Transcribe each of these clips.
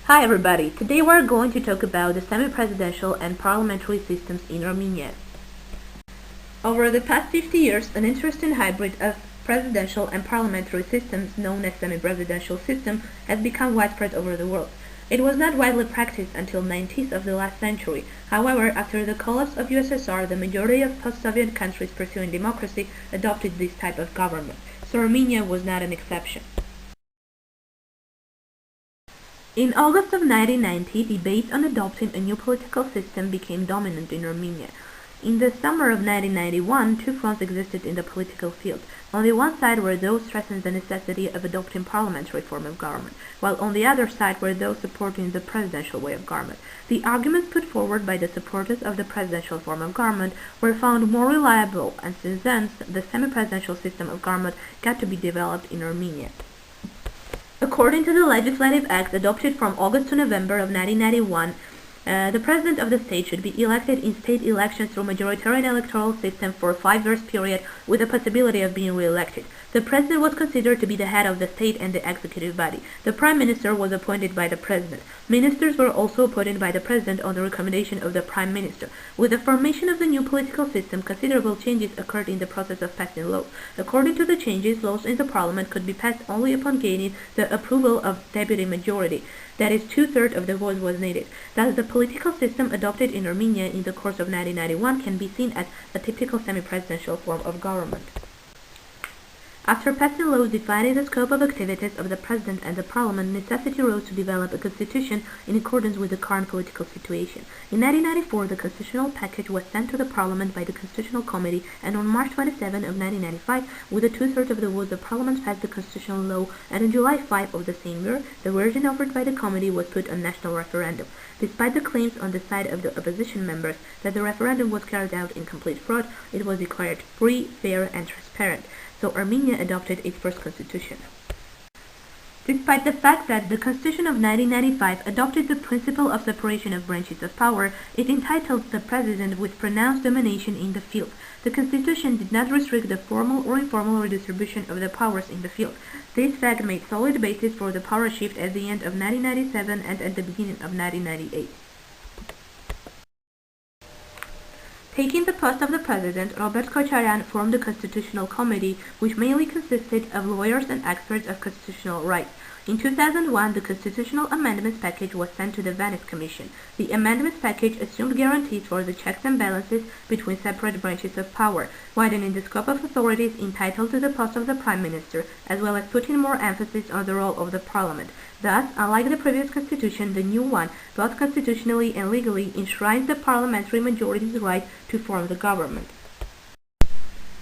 Hi everybody, today we're going to talk about the semi-presidential and parliamentary systems in Armenia. Over the past 50 years, an interesting hybrid of presidential and parliamentary systems known as semi-presidential system has become widespread over the world. It was not widely practiced until 90s of the last century. However, after the collapse of USSR, the majority of post-Soviet countries pursuing democracy adopted this type of government, so Armenia was not an exception. In August of 1990, debates on adopting a new political system became dominant in Armenia. In the summer of 1991, two fronts existed in the political field. On the one side were those stressing the necessity of adopting parliamentary form of government, while on the other side were those supporting the presidential way of government. The arguments put forward by the supporters of the presidential form of government were found more reliable, and since then, the semi-presidential system of government got to be developed in Armenia. According to the Legislative Act adopted from August to November of 1991, the President of the state should be elected in state elections through majoritarian electoral system for a 5-year period with the possibility of being re-elected. The President was considered to be the head of the state and the executive body. The Prime Minister was appointed by the President. Ministers were also appointed by the President on the recommendation of the Prime Minister. With the formation of the new political system, considerable changes occurred in the process of passing laws. According to the changes, laws in the Parliament could be passed only upon gaining the approval of deputy majority. That is, 2/3 of the vote was needed. Thus, the political system adopted in Armenia in the course of 1991 can be seen as a typical semi-presidential form of government. After passing laws defining the scope of activities of the President and the Parliament, necessity rose to develop a constitution in accordance with the current political situation. In 1994, the constitutional package was sent to the Parliament by the Constitutional Committee, and on March 27 of 1995, with a 2/3 of the votes, the Parliament passed the constitutional law, and on July 5 of the same year, the version offered by the committee was put on national referendum. Despite the claims on the side of the opposition members that the referendum was carried out in complete fraud, it was declared free, fair, and transparent. So Armenia adopted its first constitution. Despite the fact that the Constitution of 1995 adopted the principle of separation of branches of power, it entitles the President with pronounced domination in the field. The Constitution did not restrict the formal or informal redistribution of the powers in the field. This fact made solid basis for the power shift at the end of 1997 and at the beginning of 1998. Taking the post of the President, Robert Kocharyan formed the Constitutional Committee, which mainly consisted of lawyers and experts of constitutional rights. In 2001, the Constitutional Amendments Package was sent to the Venice Commission. The amendments package assumed guarantees for the checks and balances between separate branches of power, widening the scope of authorities entitled to the post of the Prime Minister, as well as putting more emphasis on the role of the Parliament. Thus, unlike the previous constitution, the new one, both constitutionally and legally, enshrines the parliamentary majority's right to form the government.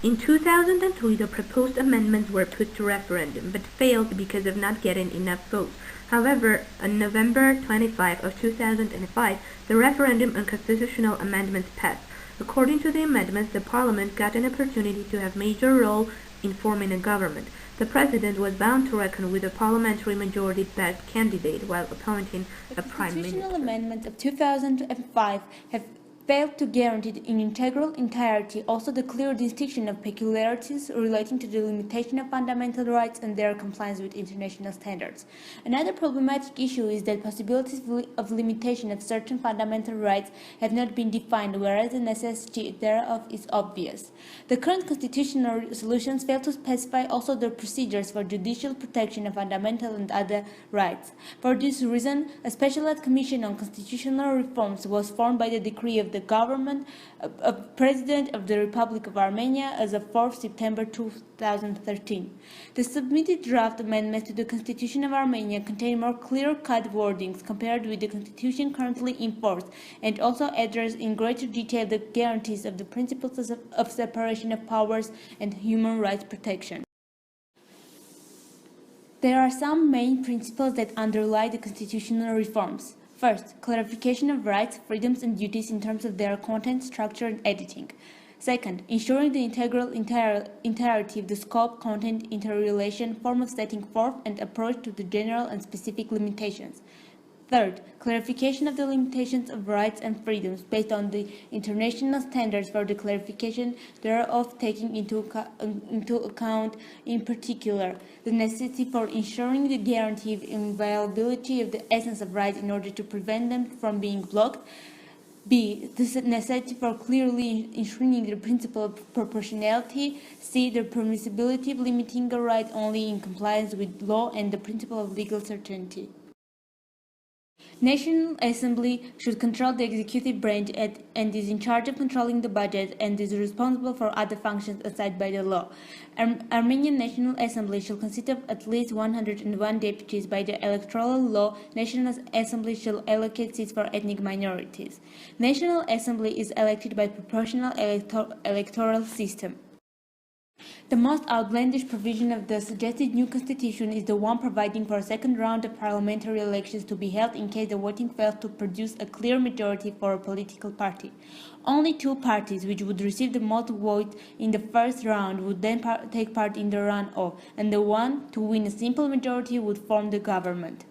In 2003, the proposed amendments were put to referendum, but failed because of not getting enough votes. However, on November 25 of 2005, the referendum on constitutional amendments passed. According to the amendments, the Parliament got an opportunity to have major role in forming a government. The President was bound to reckon with a parliamentary majority-backed candidate while appointing a Prime Minister. The constitutional amendments of 2005 have failed to guarantee in integral entirety also the clear distinction of peculiarities relating to the limitation of fundamental rights and their compliance with international standards. Another problematic issue is that possibilities of limitation of certain fundamental rights have not been defined, whereas the necessity thereof is obvious. The current constitutional solutions fail to specify also the procedures for judicial protection of fundamental and other rights. For this reason, a special commission on constitutional reforms was formed by the decree of the government of President of the Republic of Armenia as of 4 September 2013. The submitted draft amendments to the Constitution of Armenia contain more clear-cut wordings compared with the Constitution currently in force, and also address in greater detail the guarantees of the principles of separation of powers and human rights protection. There are some main principles that underlie the constitutional reforms. First, clarification of rights, freedoms, and duties in terms of their content, structure, and editing. Second, ensuring the integral entirety of the scope, content, interrelation, form of setting forth, and approach to the general and specific limitations. Third, clarification of the limitations of rights and freedoms based on the international standards for the clarification thereof, taking into account, in particular, the necessity for ensuring the guarantee of inviolability of the essence of rights in order to prevent them from being blocked. B. The necessity for clearly enshrining the principle of proportionality. C. The permissibility of limiting a right only in compliance with law and the principle of legal certainty. National Assembly should control the executive branch and is in charge of controlling the budget and is responsible for other functions assigned by the law. Armenian National Assembly shall consist of at least 101 deputies. By the electoral law, National Assembly shall allocate seats for ethnic minorities. National Assembly is elected by proportional electoral system. The most outlandish provision of the suggested new constitution is the one providing for a second round of parliamentary elections to be held in case the voting fails to produce a clear majority for a political party. Only two parties which would receive the most votes in the first round would then take part in the runoff, and the one to win a simple majority would form the government.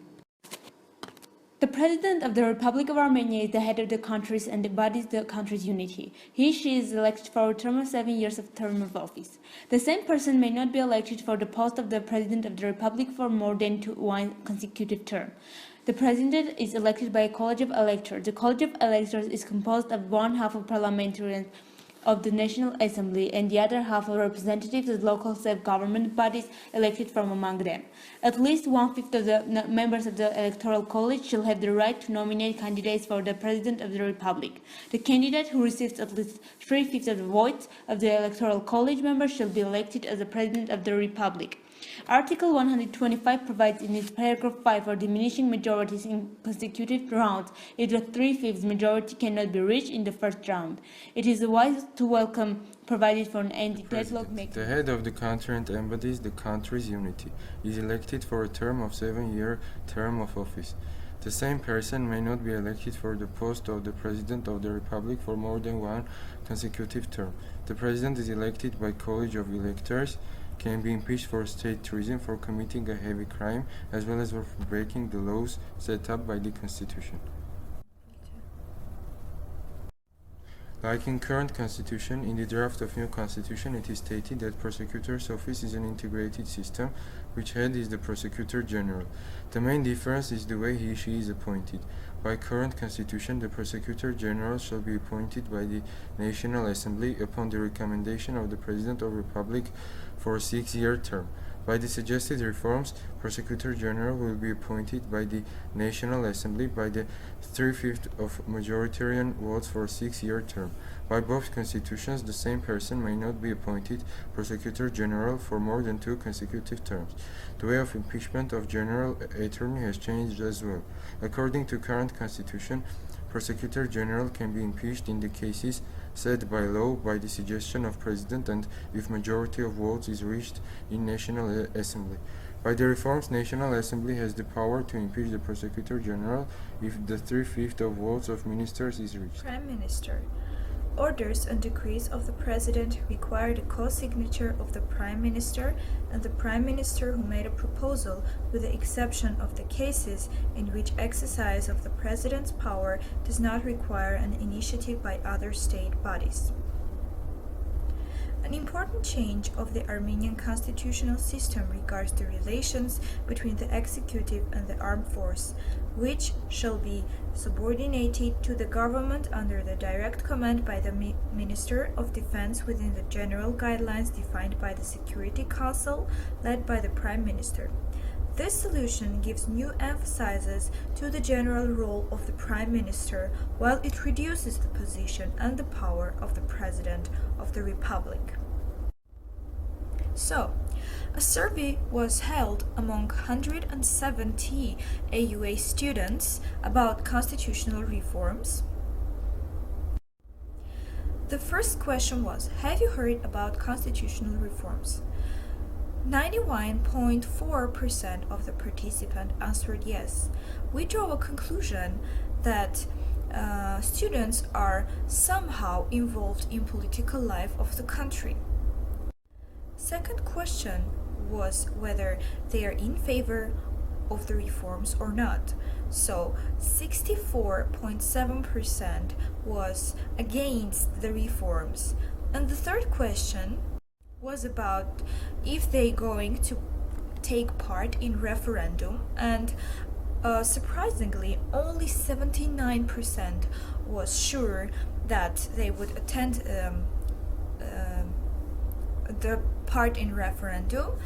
The President of the Republic of Armenia is the head of the country and embodies the country's unity. She is elected for a term of 7 years of term of office. The same person may not be elected for the post of the President of the Republic for more than one consecutive term. The President is elected by a college of electors. The college of electors is composed of one half of parliamentarians of the National Assembly and the other half of representatives of local self-government bodies elected from among them. At least 1/5 of the members of the Electoral College shall have the right to nominate candidates for the President of the Republic. The candidate who receives at least 3/5 of the votes of the Electoral College members shall be elected as the President of the Republic. Article 125 provides in its paragraph 5 for diminishing majorities in consecutive rounds if the 3/5 majority cannot be reached in the first round. It is wise to welcome provided for an anti-deadlock mechanism. The head of the country and embodies the country's unity is elected for a term of 7-year term of office. The same person may not be elected for the post of the President of the Republic for more than one consecutive term. The President is elected by college of electors, can be impeached for state treason, for committing a heavy crime, as well as for breaking the laws set up by the Constitution. Like in current constitution, in the draft of new constitution, it is stated that prosecutor's office is an integrated system, which head is the prosecutor general. The main difference is the way she is appointed. By current constitution, the prosecutor general shall be appointed by the National Assembly upon the recommendation of the President of the Republic for a 6-year term. By the suggested reforms, Prosecutor General will be appointed by the National Assembly by the 3/5 of majoritarian votes for a 6-year term. By both constitutions, the same person may not be appointed Prosecutor General for more than 2 consecutive terms. The way of impeachment of General Attorney has changed as well. According to current constitution, Prosecutor General can be impeached in the cases set by law by the suggestion of President and if majority of votes is reached in National Assembly. By the reforms, National Assembly has the power to impeach the Prosecutor General if the 3/5 of votes of ministers is reached. Prime Minister. Orders and decrees of the President require the co-signature of the Prime Minister and the Prime Minister who made a proposal, with the exception of the cases in which exercise of the President's power does not require an initiative by other state bodies. An important change of the Armenian constitutional system regards the relations between the executive and the armed force, which shall be subordinated to the government under the direct command by the Minister of Defense within the general guidelines defined by the Security Council, led by the Prime Minister. This solution gives new emphasis to the general role of the Prime Minister, while it reduces the position and the power of the President of the Republic. So, a survey was held among 170 AUA students about constitutional reforms. The first question was, have you heard about constitutional reforms? 91.4% of the participants answered yes. We draw a conclusion that students are somehow involved in political life of the country. Second question was whether they are in favor of the reforms or not. So 64.7% was against the reforms. And the third question was about if they going to take part in referendum, and surprisingly only 79% was sure that they would attend the part in referendum.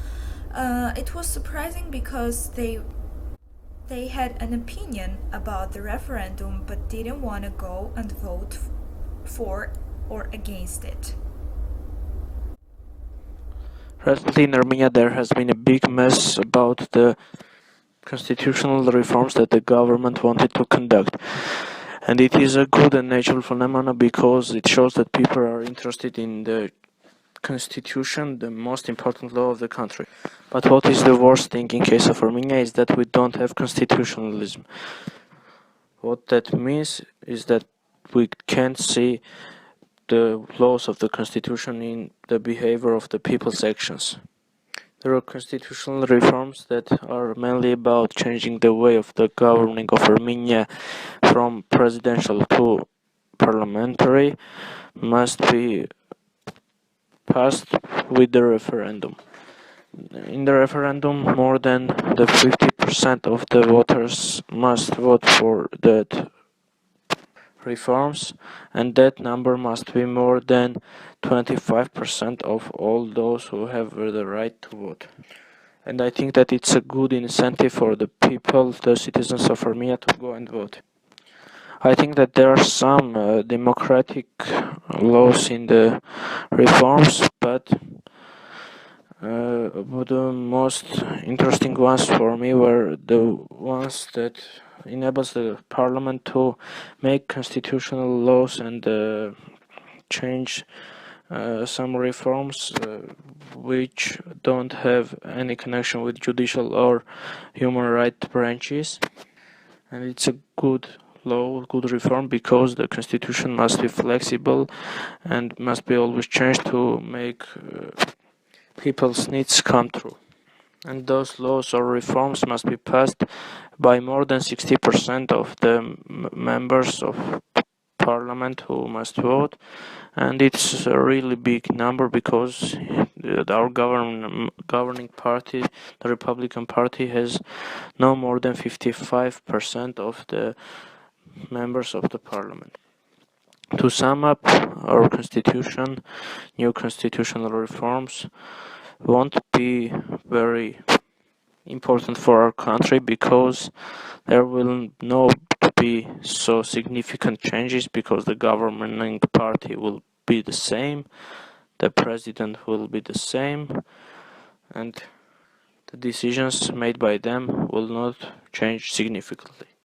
It was surprising because they had an opinion about the referendum but didn't want to go and vote for or against it. Recently in Armenia there has been a big mess about the constitutional reforms that the government wanted to conduct. And it is a good and natural phenomenon because it shows that people are interested in the constitution, the most important law of the country. But what is the worst thing in case of Armenia is that we don't have constitutionalism. What that means is that we can't see the laws of the constitution in the behavior of the people's actions. There are constitutional reforms that are mainly about changing the way of the governing of Armenia from presidential to parliamentary, must be passed with the referendum. In the referendum, more than the 50% of the voters must vote for that reforms, and that number must be more than 25% of all those who have the right to vote. And I think that it's a good incentive for the people, the citizens of Armenia, to go and vote. I think that there are some democratic laws in the reforms, but the most interesting ones for me were the ones that enables the parliament to make constitutional laws and change some reforms which don't have any connection with judicial or human rights branches. And it's a good law, good reform, because the constitution must be flexible and must be always changed to make people's needs come true. And those laws or reforms must be passed by more than 60% of the members of parliament who must vote, and it's a really big number because our governing party, the Republican Party, has no more than 55% of the members of the parliament. To sum up, our constitution, new constitutional reforms won't be very important for our country because there will not be so significant changes, because the governing party will be the same, the president will be the same, and the decisions made by them will not change significantly.